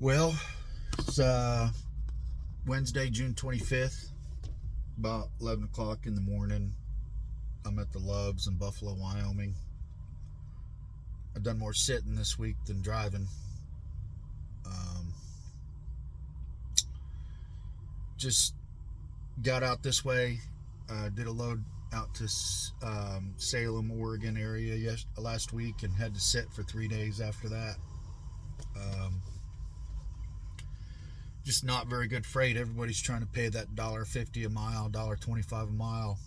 Well, it's Wednesday, June 25th, about 11 o'clock in the morning. I'm at the Loves in Buffalo, Wyoming. I've done more sitting this week than driving. Just got out this way, did a load out to Salem, Oregon area last week, and had to sit for 3 days after that. Just not very good freight. Everybody's trying to pay that $1.50 a mile, $1.25 a mile,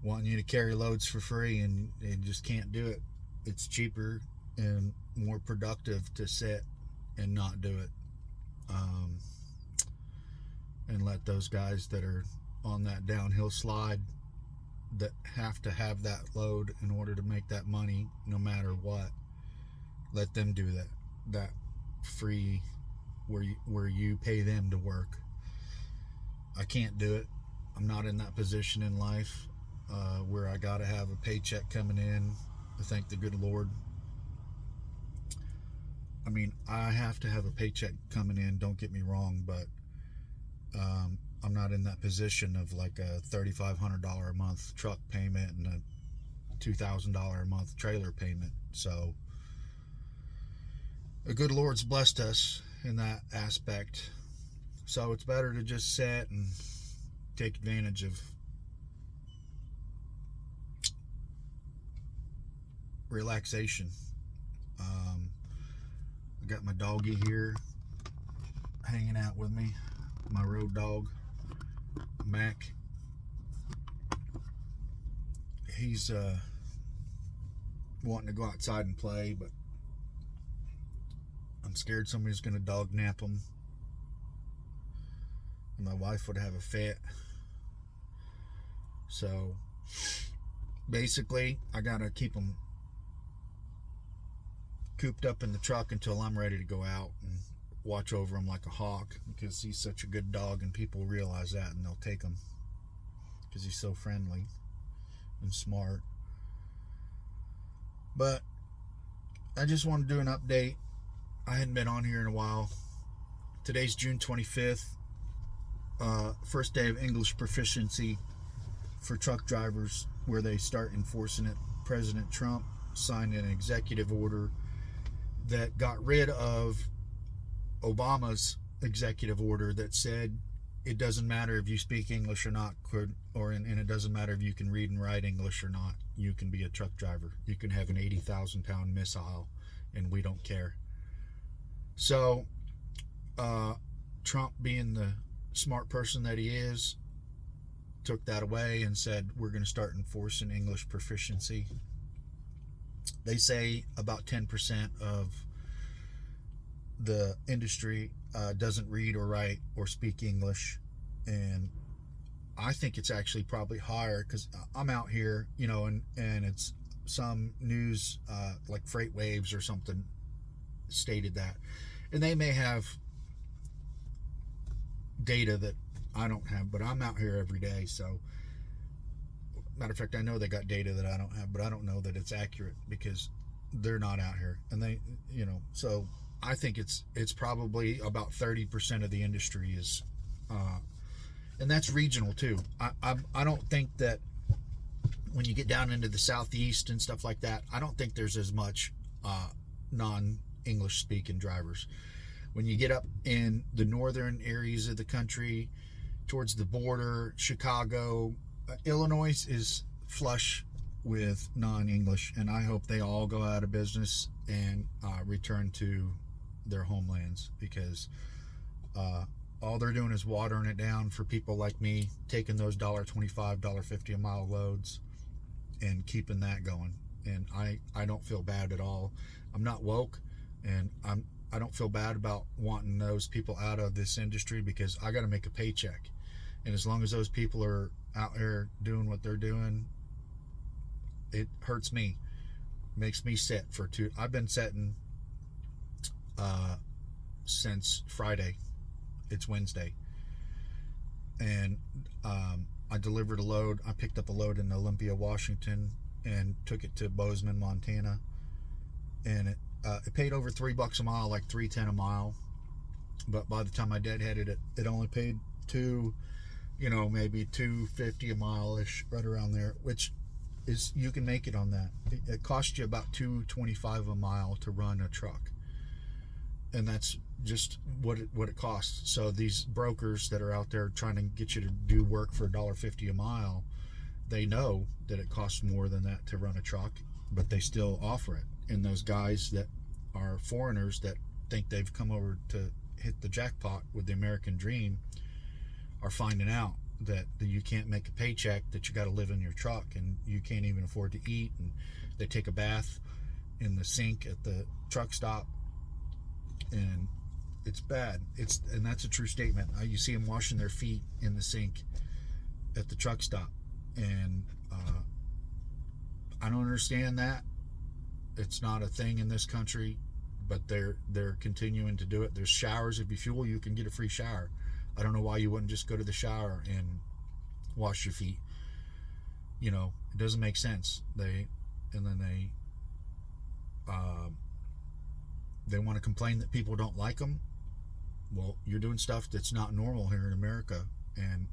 wanting you to carry loads for free, and they just can't do it. It's cheaper and more productive to sit and not do it, and let those guys that are on that downhill slide that have to have that load in order to make that money no matter what, let them do that free, where you pay them to work. I can't do it. I'm not in that position in life where I gotta have a paycheck coming in. I thank the good Lord. I mean, I have to have a paycheck coming in, don't get me wrong, but I'm not in that position of like a $3,500 a month truck payment and a $2,000 a month trailer payment. So the good Lord's blessed us in that aspect. So it's better to just sit and take advantage of relaxation. I got my doggy here hanging out with me, my road dog, Mac. He's wanting to go outside and play, but I'm scared somebody's going to dog nap him. And my wife would have a fit. So basically, I got to keep him cooped up in the truck until I'm ready to go out and watch over him like a hawk, because he's such a good dog, and people realize that, and they'll take him because he's so friendly and smart. But I just want to do an update. I hadn't been on here in a while. Today's June 25th, first day of English proficiency for truck drivers, where they start enforcing it. President Trump signed an executive order that got rid of Obama's executive order that said it doesn't matter if you speak English or not, and it doesn't matter if you can read and write English or not. You can be a truck driver. You can have an 80,000-pound missile, and we don't care. So, Trump, being the smart person that he is, took that away and said, we're going to start enforcing English proficiency. They say about 10% of the industry doesn't read or write or speak English. And I think it's actually probably higher, because I'm out here, and it's some news, like Freight Waves or something, stated that. And they may have data that I don't have, but I'm out here every day. So, matter of fact, I know they got data that I don't have, but I don't know that it's accurate because they're not out here. And they, so I think it's probably about 30% of the industry is, and that's regional too. I don't think that when you get down into the Southeast and stuff like that, I don't think there's as much non-English speaking drivers. When you get up in the northern areas of the country, towards the border, Chicago, Illinois is flush with non-English, and I hope they all go out of business and return to their homelands, because all they're doing is watering it down for people like me, taking those $1.25, $1.50 a mile loads and keeping that going. And I don't feel bad at all. I'm not woke, and I don't feel bad about wanting those people out of this industry, because I got to make a paycheck. And as long as those people are out here doing what they're doing, it hurts me, makes me sit for two. I've been sitting since Friday. It's Wednesday, and I delivered a load. I picked up a load in Olympia, Washington, and took it to Bozeman, Montana, and it paid over $3 a mile, like $3.10 a mile. But by the time my dad had it, it only paid maybe $2.50 a mile-ish, right around there, which is, you can make it on that. It costs you about $2.25 a mile to run a truck, and that's just what it costs. So these brokers that are out there trying to get you to do work for $1.50 a mile, they know that it costs more than that to run a truck, but they still offer it. And those guys that are foreigners that think they've come over to hit the jackpot with the American dream are finding out that you can't make a paycheck, that you got to live in your truck, and you can't even afford to eat. And they take a bath in the sink at the truck stop, and it's bad. And that's a true statement. You see them washing their feet in the sink at the truck stop, and I don't understand that. It's not a thing in this country, but they're continuing to do it. There's showers. If you fuel, you can get a free shower. I don't know why you wouldn't just go to the shower and wash your feet. It doesn't make sense. They want to complain that people don't like them. Well, you're doing stuff that's not normal here in America, and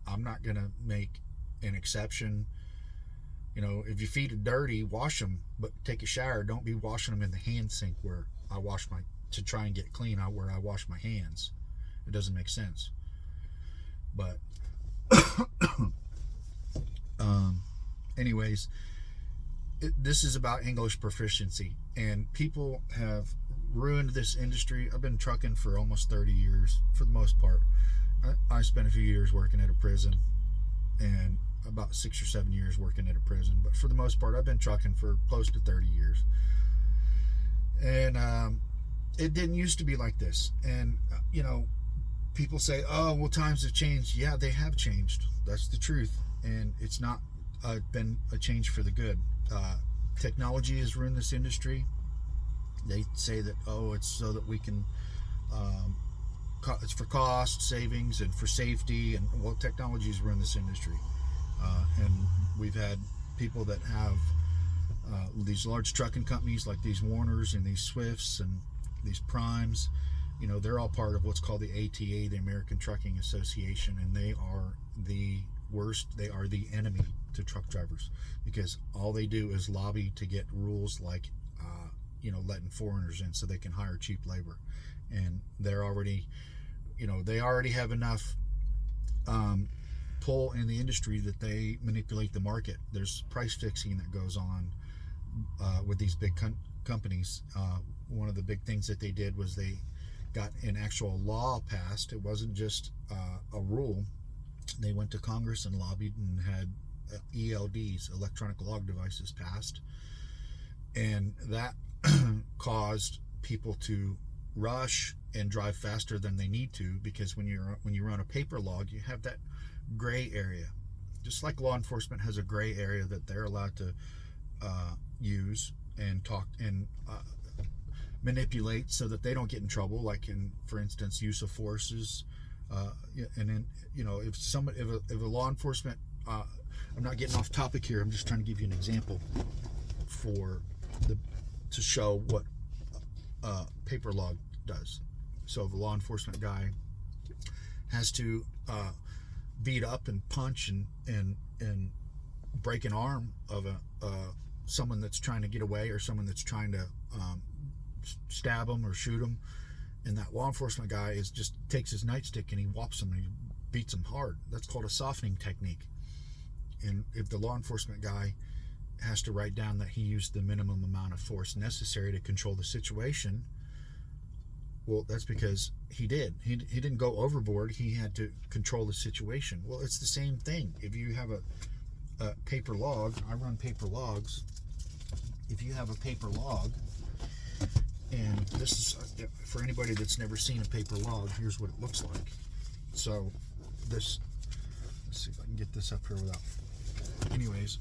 I'm not gonna make an exception. If your feet are dirty, wash them, but take a shower. Don't be washing them in the hand sink where I wash to try and get clean out where I wash my hands. It doesn't make sense. But anyways, this is about English proficiency, and people have ruined this industry. I've been trucking for almost 30 years for the most part. I spent a few years working at a prison, and about 6 or 7 years working at a prison, but for the most part I've been trucking for close to 30 years. And it didn't used to be like this. And people say, oh, well, times have changed. Yeah, they have changed. That's the truth. And it's not been a change for the good. Technology has ruined this industry. They say that, it's so that we can, it's for cost savings and for safety. And well, technology has ruined this industry. And we've had people that have these large trucking companies like these Warners and these Swifts and these Primes. They're all part of what's called the ATA, the American Trucking Association, and they are the worst. They are the enemy to truck drivers, because all they do is lobby to get rules like letting foreigners in so they can hire cheap labor. And they're already they already have enough pull in the industry that they manipulate the market. There's price fixing that goes on with these big companies. One of the big things that they did was they got an actual law passed. It wasn't just a rule. They went to Congress and lobbied and had ELDs, electronic log devices, passed, and that caused people to rush and drive faster than they need to, because when you run a paper log, you have that gray area. Just like law enforcement has a gray area that they're allowed to use and talk and manipulate so that they don't get in trouble, like in, for instance, use of forces. And then if a law enforcement, I'm not getting off topic here, I'm just trying to give you an example to show what paper log does. So if a law enforcement guy has to beat up and punch and break an arm of someone that's trying to get away, or someone that's trying to stab them or shoot them, and that law enforcement guy just takes his nightstick and he whops them and he beats them hard. That's called a softening technique. And if the law enforcement guy has to write down that he used the minimum amount of force necessary to control the situation, well, that's because he did. He didn't go overboard. He had to control the situation. Well, it's the same thing. If you have a paper log, I run paper logs. If you have a paper log, and this is, for anybody that's never seen a paper log, here's what it looks like. So let's see if I can get this up here without, anyways.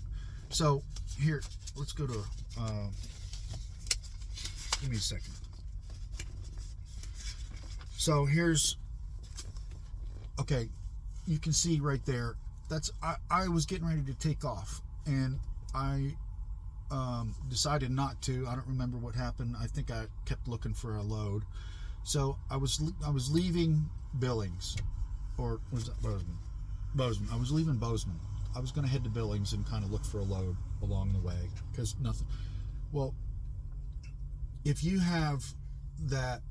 So here, let's go to, give me a second. So here's, okay, you can see right there, that's, I was getting ready to take off, and I decided not to. I don't remember what happened. I think I kept looking for a load. So I was leaving Billings, or was that Bozeman? Bozeman. I was leaving Bozeman. I was going to head to Billings and kind of look for a load along the way because nothing. Well, if you have that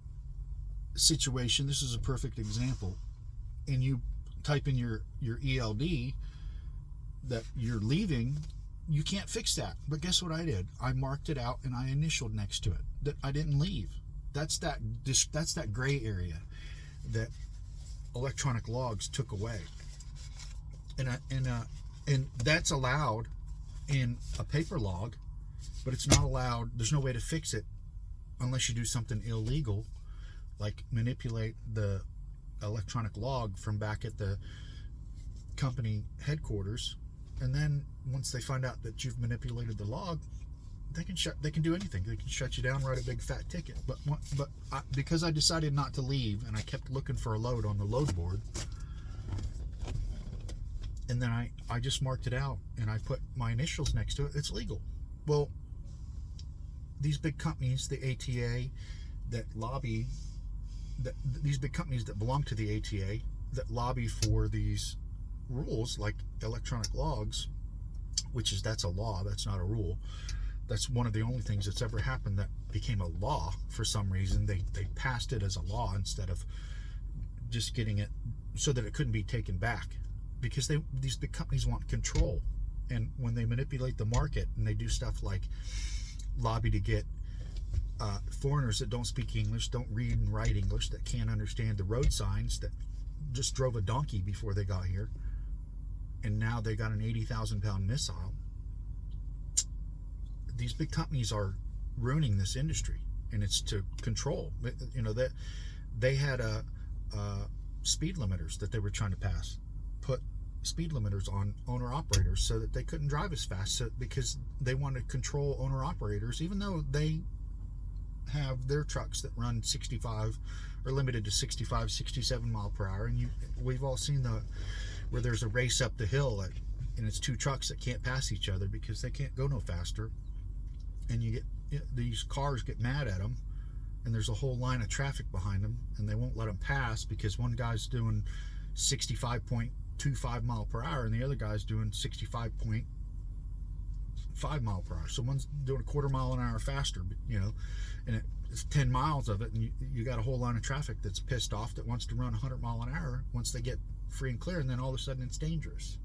situation, this is a perfect example, and you type in your ELD that you're leaving, you can't fix that. But guess what I did? I marked it out and I initialed next to it that I didn't leave. That's that gray area that electronic logs took away, and that's allowed in a paper log, but it's not allowed. There's no way to fix it unless you do something illegal, like manipulate the electronic log from back at the company headquarters, and then once they find out that you've manipulated the log, they can do anything. They can shut you down, write a big fat ticket. But because I decided not to leave and I kept looking for a load on the load board, and then I just marked it out and I put my initials next to it, it's legal. Well, these big companies, the ATA, that lobby, these big companies that belong to the ATA, that lobby for these rules like electronic logs, that's a law, that's not a rule. That's one of the only things that's ever happened that became a law for some reason. They passed it as a law instead of just getting it so that it couldn't be taken back, because these big companies want control. And when they manipulate the market and they do stuff like lobby to get foreigners that don't speak English, don't read and write English, that can't understand the road signs, that just drove a donkey before they got here, and now they got an 80,000-pound missile. These big companies are ruining this industry, and it's to control. You know, that they had speed limiters that they were trying to pass, put speed limiters on owner operators so that they couldn't drive as fast, because they want to control owner operators, even though they have their trucks that run 65 or limited to 65, 67 mile per hour. And we've all seen where there's a race up the hill and it's two trucks that can't pass each other because they can't go no faster. And these cars get mad at them, and there's a whole line of traffic behind them, and they won't let them pass because one guy's doing 65.25 mile per hour and the other guy's doing 65.5 mile per hour. So one's doing a quarter mile an hour faster, you know, and it's 10 miles of it, and you got a whole line of traffic that's pissed off that wants to run 100 mile an hour once they get free and clear, and then all of a sudden it's dangerous.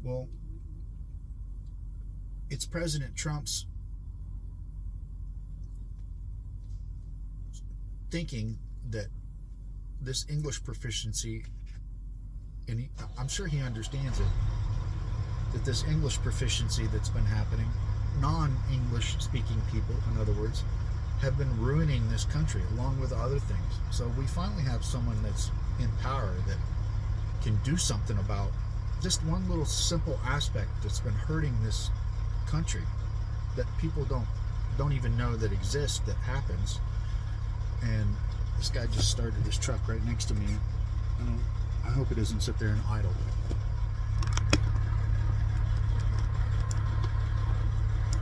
Well, it's President Trump's thinking that this English proficiency, and I'm sure he understands it, that this English proficiency that's been happening, non-English speaking people, in other words, have been ruining this country along with other things. So we finally have someone that's in power that can do something about just one little simple aspect that's been hurting this country, that people don't even know that exists, that happens. And this guy just started his truck right next to me. I hope it doesn't sit there and idle.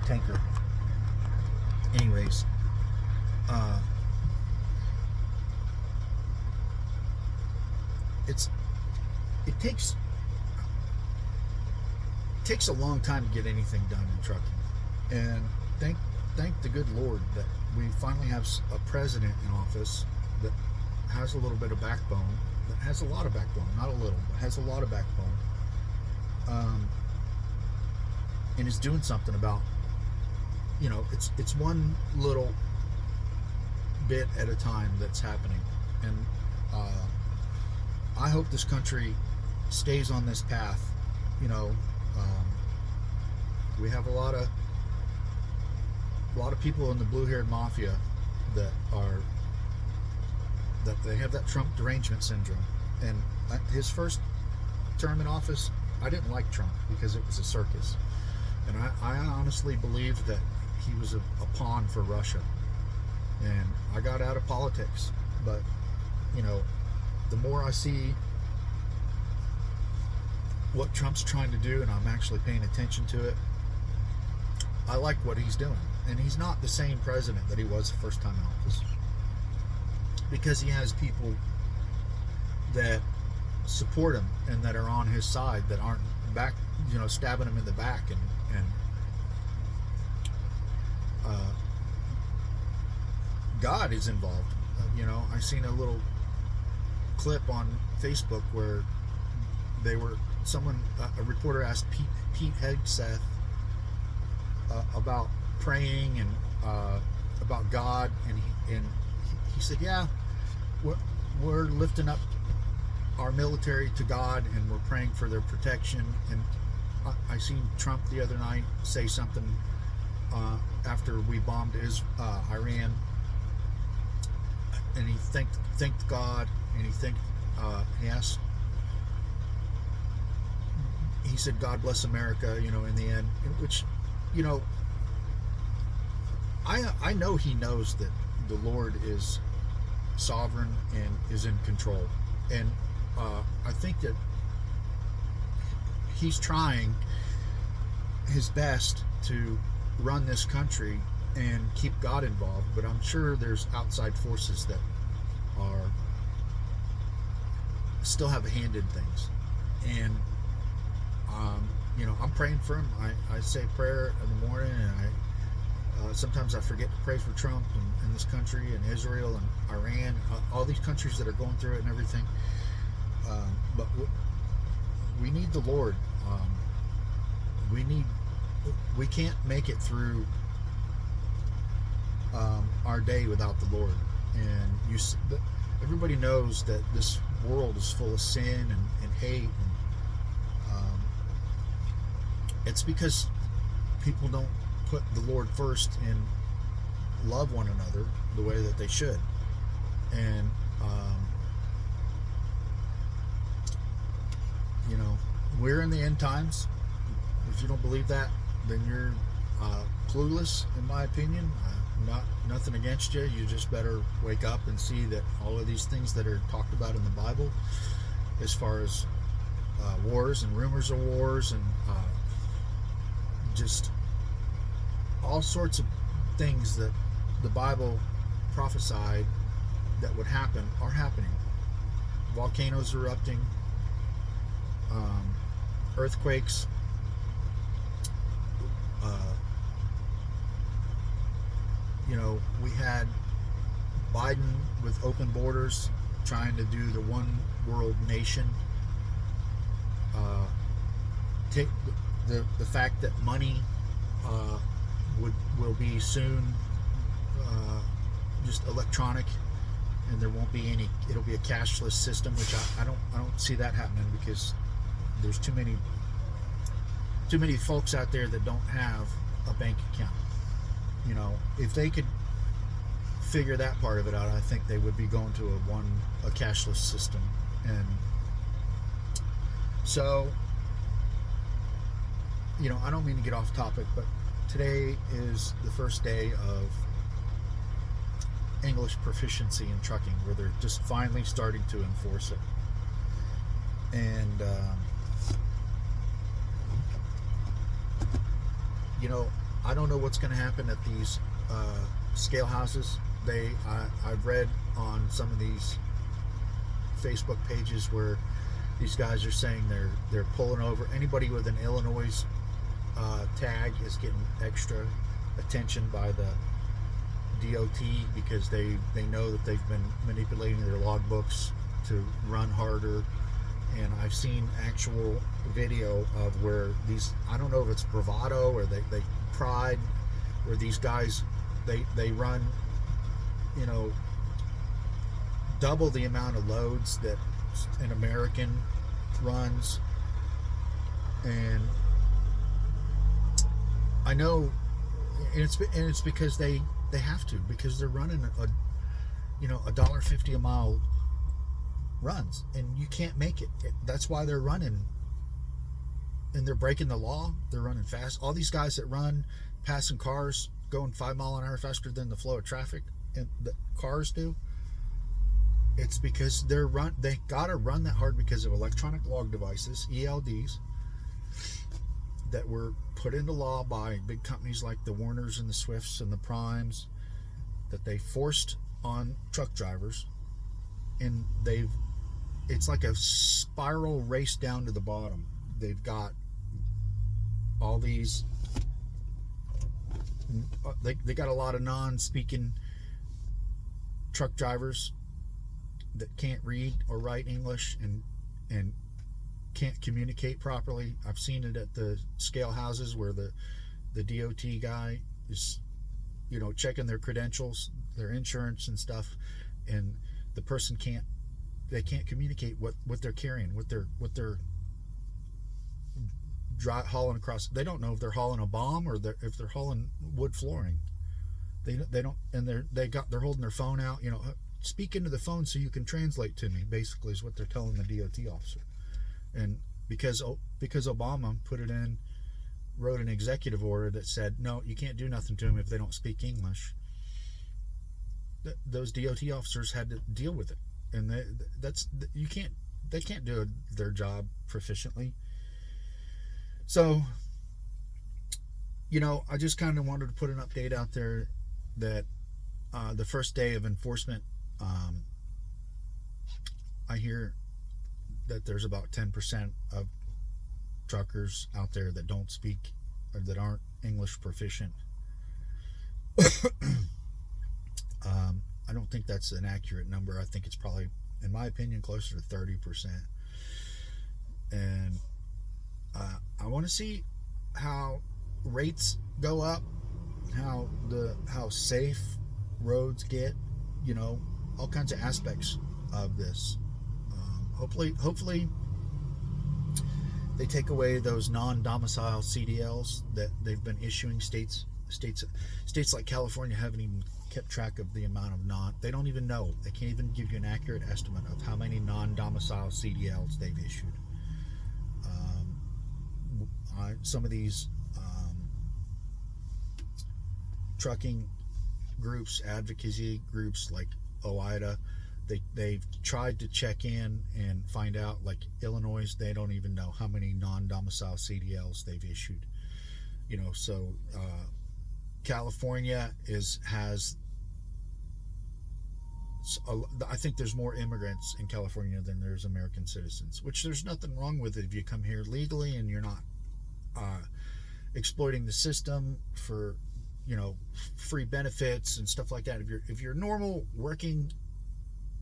Tanker. Anyways, it takes a long time to get anything done in trucking, and thank the good Lord that we finally have a president in office that has a little bit of backbone, that has a lot of backbone, not a little, but has a lot of backbone, and is doing something about, you know, it's one little bit at a time that's happening. And I hope this country stays on this path. You know, we have a lot of people in the blue-haired mafia that they have that Trump derangement syndrome. And his first term in office, I didn't like Trump because it was a circus, and I honestly believed that he was a pawn for Russia, and I got out of politics. But you know, the more I see what Trump's trying to do, and I'm actually paying attention to it, I like what he's doing. And he's not the same president that he was the first time in office. because he has people that support him and that are on his side, that aren't back, stabbing him in the back, and God is involved. I seen a little clip on Facebook where a reporter asked Pete Hegseth about praying and about God, and he said, yeah, we're lifting up our military to God, and we're praying for their protection. And I seen Trump the other night say something after we bombed Iran, and he thanked God, and he asked, he said, God bless America, in the end, which, I know he knows that the Lord is sovereign and is in control. And I think that he's trying his best to run this country and keep God involved, but I'm sure there's outside forces that still have a hand in things. And I'm praying for him. I say a prayer in the morning, and sometimes I forget to pray for Trump and this country and Israel and Iran, all these countries that are going through it and everything. But we need the Lord. We can't make it through our day without the Lord. And everybody knows that this world is full of sin and hate. And it's because people don't put the Lord first and love one another the way that they should. And we're in the end times. If you don't believe that, then you're clueless, in my opinion. Nothing against you. You just better wake up and see that all of these things that are talked about in the Bible, as far as wars and rumors of wars and just all sorts of things that the Bible prophesied that would happen, are happening. Volcanoes erupting, earthquakes, we had Biden with open borders trying to do the one world nation. Take the fact that money will be soon just electronic, and there won't be any. It'll be a cashless system, which I don't see that happening, because there's too many folks out there that don't have a bank account. If they could figure that part of it out, I think they would be going to a cashless system. And so, I don't mean to get off topic, but today is the first day of English proficiency in trucking, where they're just finally starting to enforce it. And I don't know what's going to happen at these scale houses. I've read on some of these Facebook pages where these guys are saying they're pulling over anybody with an Illinois tag is getting extra attention by the DOT, because they know that they've been manipulating their logbooks to run harder. And I've seen actual video of where these, I don't know if it's bravado or they pride, where these guys they run double the amount of loads that an American runs. And I know, and it's because they have to, because they're running $1.50 a mile runs, and you can't make it. That's why they're running, and they're breaking the law. They're running fast. All these guys that run passing cars going 5 miles an hour faster than the flow of traffic and the cars do, it's because they gotta run that hard because of electronic log devices, ELDs, that were put into law by big companies like the Warners and the Swifts and the Primes, that they forced on truck drivers. and it's like a spiral race down to the bottom. They've got all these, they got a lot of non-speaking truck drivers that can't read or write English and can't communicate properly. I've seen it at the scale houses where the DOT guy is, checking their credentials, their insurance and stuff, and the person can't communicate what they're carrying, what they're hauling across. They don't know if they're hauling a bomb or if they're hauling wood flooring. They don't, and they're holding their phone out. Speak into the phone so you can translate to me. Basically, is what they're telling the DOT officer. And because Obama wrote an executive order that said no, you can't do nothing to them if they don't speak English. Those DOT officers had to deal with it, and they can't do their job proficiently. So, I just kind of wanted to put an update out there that the first day of enforcement, I hear that there's about 10% of truckers out there that don't speak or that aren't English proficient. I don't think that's an accurate number. I think it's probably, in my opinion, closer to 30%. And I want to see how rates go up, how safe roads get, all kinds of aspects of this. Hopefully they take away those non-domicile CDLs that they've been issuing. States like California haven't even kept track of the amount of they don't even know. They can't even give you an accurate estimate of how many non-domicile CDLs they've issued. Some of these trucking groups, advocacy groups like OIDA, they've tried to check in and find out, like Illinois, they don't even know how many non-domicile CDLs they've issued. So California has, I think there's more immigrants in California than there's American citizens, which there's nothing wrong with it if you come here legally and you're not exploiting the system for free benefits and stuff like that. If you're a normal working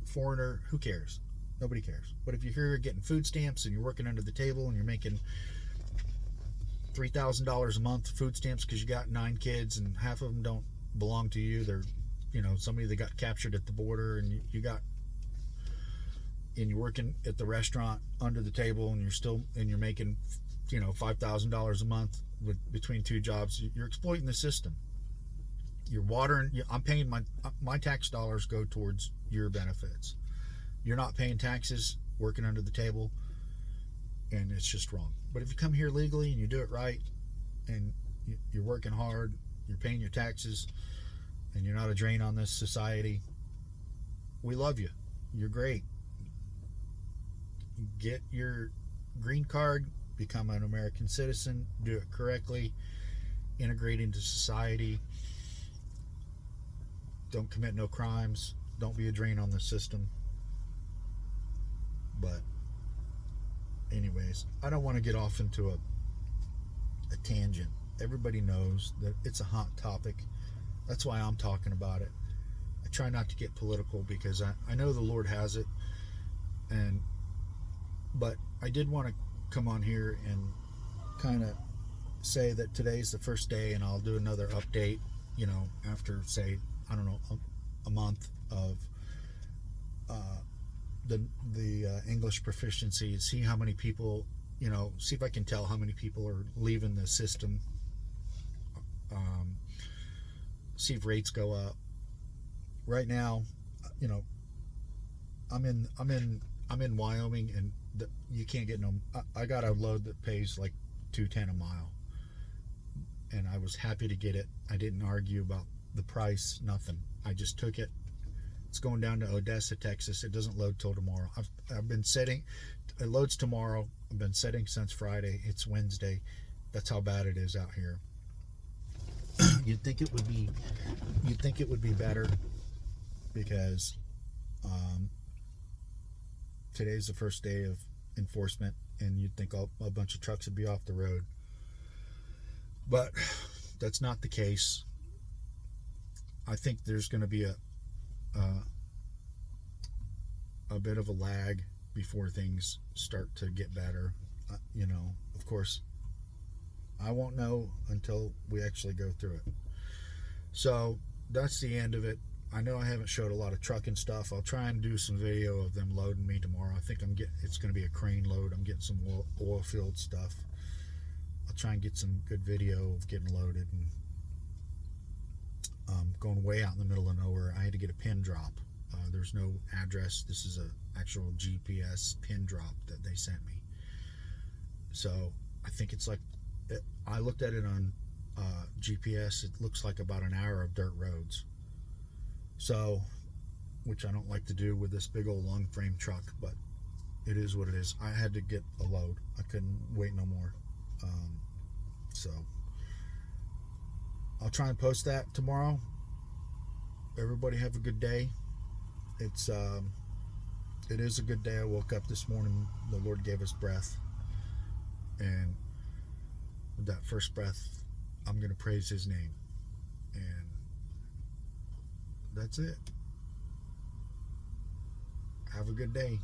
foreigner, who cares? Nobody cares. But if you're here getting food stamps and you're working under the table and you're making $3,000 a month food stamps because you got 9 kids and half of them don't belong to you, they're somebody that got captured at the border, and you're working at the restaurant under the table and you're making $5,000 a month between 2 jobs, you're exploiting the system. You're watering. I'm paying my tax dollars go towards your benefits. You're not paying taxes, working under the table, and it's just wrong. But if you come here legally and you do it right, and you're working hard, you're paying your taxes, and you're not a drain on this society, we love you. You're great. Get your green card, become an American citizen, do it correctly, integrate into society. Don't commit no crimes. Don't be a drain on the system. But anyways, I don't want to get off into a tangent. Everybody knows that it's a hot topic. That's why I'm talking about it. I try not to get political because I know the Lord has it. But I did want to come on here and kind of say that today's the first day, and I'll do another update, after, say, I don't know, a month of the English proficiency, see how many people, see if I can tell how many people are leaving the system, see if rates go up. Right now, I'm in Wyoming, and you can't get no. I got a load that pays like $2.10 a mile, and I was happy to get it. I didn't argue about the price, nothing. I just took it. It's going down to Odessa, Texas. It doesn't load till tomorrow. I've been setting. It loads tomorrow. I've been setting since Friday. It's Wednesday. That's how bad it is out here. You'd think it would be. You'd think it would be better, because today's the first day of enforcement, and you'd think a bunch of trucks would be off the road. But that's not the case. I think there's going to be a bit of a lag before things start to get better. Of course, I won't know until we actually go through it. So that's the end of it. I know I haven't showed a lot of trucking stuff. I'll try and do some video of them loading me tomorrow. I think it's going to be a crane load. I'm getting some oil field stuff. I'll try and get some good video of getting loaded and going way out in the middle of nowhere. I had to get a pin drop. There's no address. This is an actual GPS pin drop that they sent me. So I think it's like, I looked at it on GPS. It looks like about an hour of dirt roads. So, which I don't like to do with this big old long frame truck, but it is what it is. I had to get a load. I couldn't wait no more. So I'll try and post that tomorrow. Everybody have a good day. It is a good day. I woke up this morning. The Lord gave us breath, and with that first breath, I'm going to praise His name. And that's it. Have a good day.